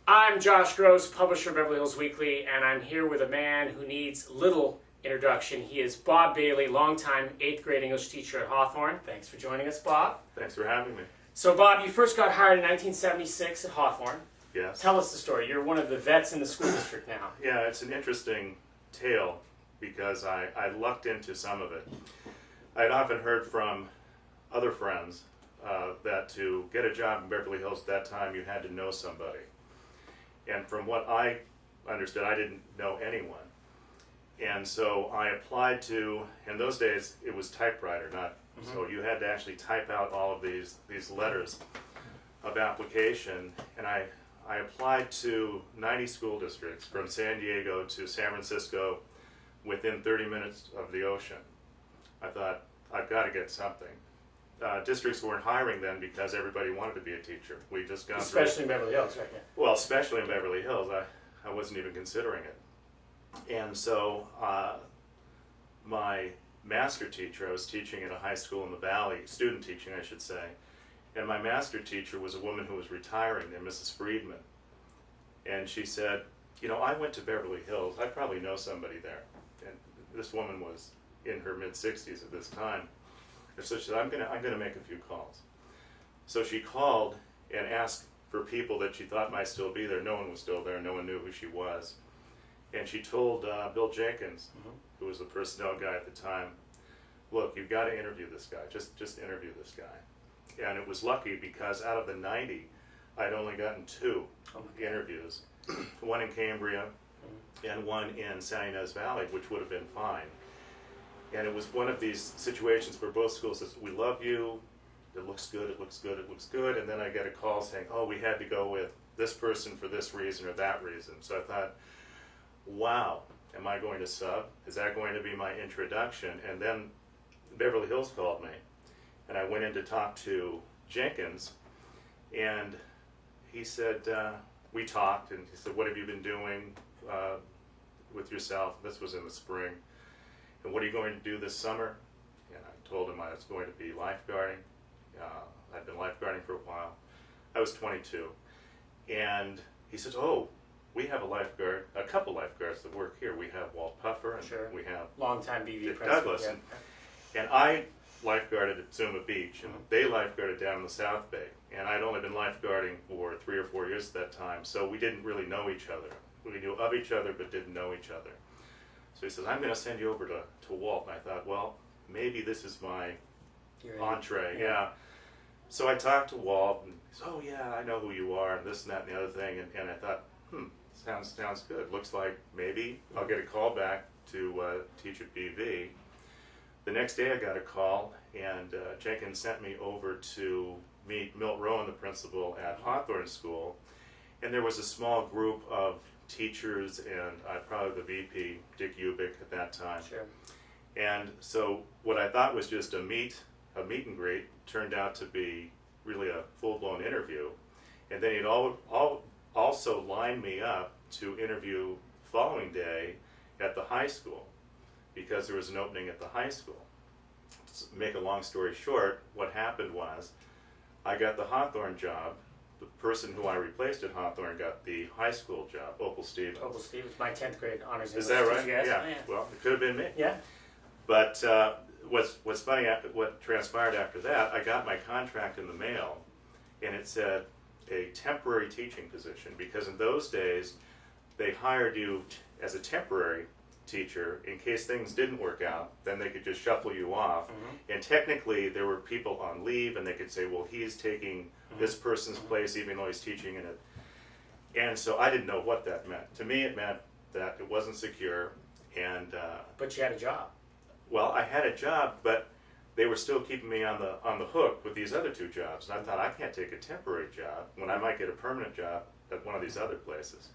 I'm Josh Gross, publisher of Beverly Hills Weekly, and I'm here with a man who needs little introduction. He is Bob Bailey, longtime 8th grade English teacher at Hawthorne. Thanks for joining us, Bob. Thanks for having me. So, Bob, you first got hired in 1976 at Hawthorne. Yes. Tell us the story. You're one of the vets in the school district now. Yeah, it's an interesting tale because I lucked into some of it. I'd often heard from other friends that to get a job in Beverly Hills at that time you had to know somebody. And from what I understood, I didn't know anyone. And so I applied to, in those days it was typewriter, not so you had to actually type out all of these letters of application. And I applied to 90 school districts from San Diego to San Francisco within 30 minutes of the ocean. I thought, I've got to get something. Districts weren't hiring then because everybody wanted to be a teacher. We just gone Especially in Beverly Hills, right? Yeah. Well, especially in Beverly Hills, I wasn't even considering it. And so my master teacher, I was teaching at a high school in the Valley, student teaching I should say, and my master teacher was a woman who was retiring there, Mrs. Friedman. And she said, you know, I went to Beverly Hills, I probably know somebody there. And this woman was in her mid-60s at this time. And so she said, I'm gonna make a few calls. So she called and asked for people that she thought might still be there. No one was still there, no one knew who she was. And she told Bill Jenkins, who was the personnel guy at the time, look, you've got to interview this guy, just interview this guy. And it was lucky because out of the 90, I'd only gotten 2 interviews, one in Cambria and one in San Ynez Valley, which would have been fine. And it was one of these situations where both schools says, we love you, it looks good, it looks good, it looks good, and then I get a call saying, oh, we had to go with this person for this reason or that reason. So I thought, wow, am I going to sub? Is that going to be my introduction? And then Beverly Hills called me, and I went in to talk to Jenkins, and he said, we talked, and he said, what have you been doing with yourself? This was in the spring. And what are you going to do this summer? And I told him I was going to be lifeguarding. I'd been lifeguarding for a while. I was 22. And he said, oh, we have a couple lifeguards that work here. We have Walt Puffer, and we have Longtime BV Dick president. Douglas. Yeah. And I lifeguarded at Zuma Beach, and they lifeguarded down in the South Bay. And I'd only been lifeguarding for 3 or 4 years at that time, so we didn't really know each other. We knew of each other, but didn't know each other. So he says, I'm going to send you over to Walt. And I thought, well, maybe this is my entree. Yeah. So I talked to Walt, and he said, oh yeah, I know who you are, and this and that and the other thing. And I thought, sounds good. Looks like maybe I'll get a call back to teach at BV. The next day I got a call, and Jenkins sent me over to meet Milt Rowan, the principal at Hawthorne School. And there was a small group of teachers and probably the VP, Dick Ubik at that time. Sure. And so what I thought was just a meet and greet turned out to be really a full-blown interview. And then he'd also lined me up to interview the following day at the high school because there was an opening at the high school. To make a long story short, what happened was I got the Hawthorne job. The person who I replaced at Hawthorne got the high school job, Opal Stevens. Opal Stevens, my 10th grade honors English. Is that right? Yeah. Yeah. Well, it could have been me. Yeah. But what's funny, what transpired after that, I got my contract in the mail, and it said a temporary teaching position, because in those days, they hired you as a temporary teacher in case things didn't work out. Then they could just shuffle you off. And technically, there were people on leave, and they could say, well, he's taking this person's place even though he's teaching in it. And so I didn't know what that meant. To me, it meant that it wasn't secure. And But you had a job. well, I had a job, but they were still keeping me on the hook with these other 2 jobs. And I thought, I can't take a temporary job when I might get a permanent job at one of these other places.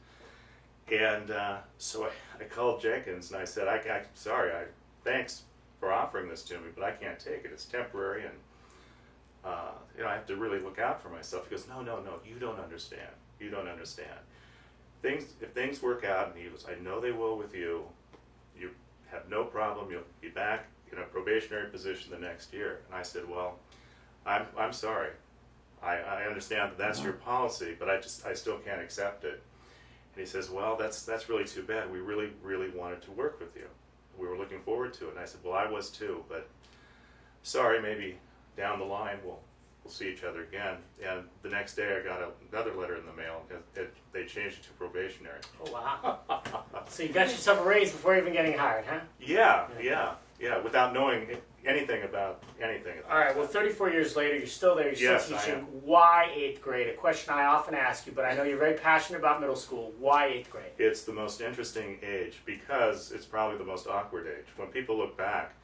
And so I called Jenkins and I said, sorry, thanks for offering this to me, but I can't take it. It's temporary, and you know, I have to really look out for myself. He goes, no, you don't understand. You don't understand. If things work out, and he goes, I know they will with you. You have no problem. You'll be back in a probationary position the next year. And I said, well, I'm sorry. I understand that that's your policy, but I still can't accept it. And he says, well, that's really too bad. We really, really wanted to work with you. We were looking forward to it. And I said, well, I was too, but sorry, maybe down the line we'll see each other again. And the next day I got another letter in the mail. They changed it to probationary. Oh, wow. So you got yourself a raise before even getting hired, huh? Yeah, without knowing anything about anything. All right, well, 34 years later, you're still there, you're still teaching. Why 8th grade? A question I often ask you, but I know you're very passionate about middle school. Why 8th grade? It's the most interesting age because it's probably the most awkward age. When people look back,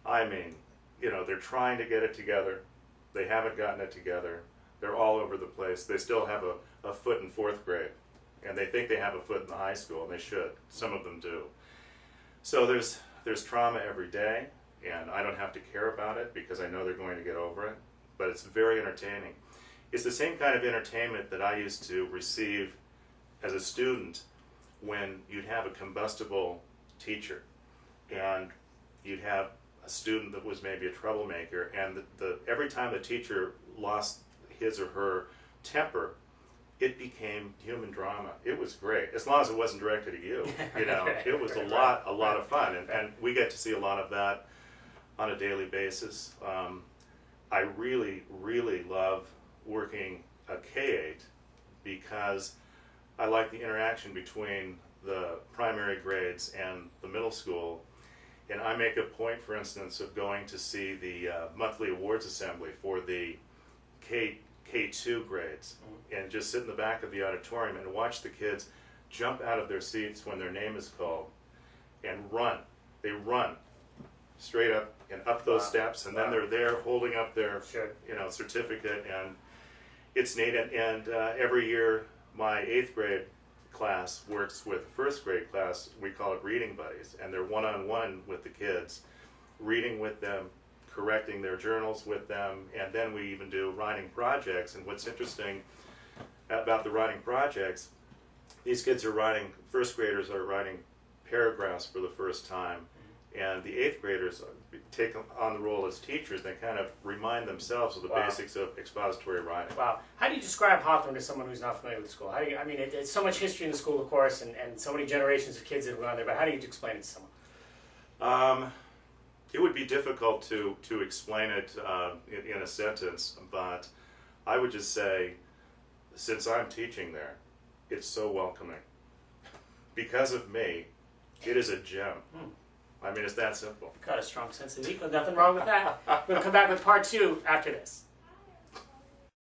I mean, they're trying to get it together. They haven't gotten it together. They're all over the place. They still have a foot in 4th grade, and they think they have a foot in the high school, and they should. Some of them do. So there's trauma every day, and I don't have to care about it because I know they're going to get over it, but it's very entertaining. It's the same kind of entertainment that I used to receive as a student when you'd have a combustible teacher and you'd have a student that was maybe a troublemaker, and every time the teacher lost his or her temper, it became human drama. It was great, as long as it wasn't directed at you. It was a lot of fun, and we get to see a lot of that on a daily basis. I really, really love working a K-8 because I like the interaction between the primary grades and the middle school. And I make a point, for instance, of going to see the monthly awards assembly for the K2 grades and just sit in the back of the auditorium and watch the kids jump out of their seats when their name is called and run. They run straight up and up those steps, and then they're there holding up their certificate, and it's neat. And every year my 8th grade class works with the 1st grade class. We call it reading buddies, and they're one-on-one with the kids, reading with them, correcting their journals with them, and then we even do writing projects. And what's interesting about the writing projects, these kids are writing, 1st graders are writing paragraphs for the first time, and the 8th graders take on the role as teachers. They kind of remind themselves of the basics of expository writing. Wow. How do you describe Hawthorne to someone who's not familiar with the school? It's so much history in the school, of course, and so many generations of kids that have gone there, but how do you explain it to someone? It would be difficult to explain it in a sentence, but I would just say, since I'm teaching there, it's so welcoming. Because of me, it is a gem. I mean, it's that simple. Got a strong sense of equal. Nothing wrong with that. We're going to come back with part 2 after this.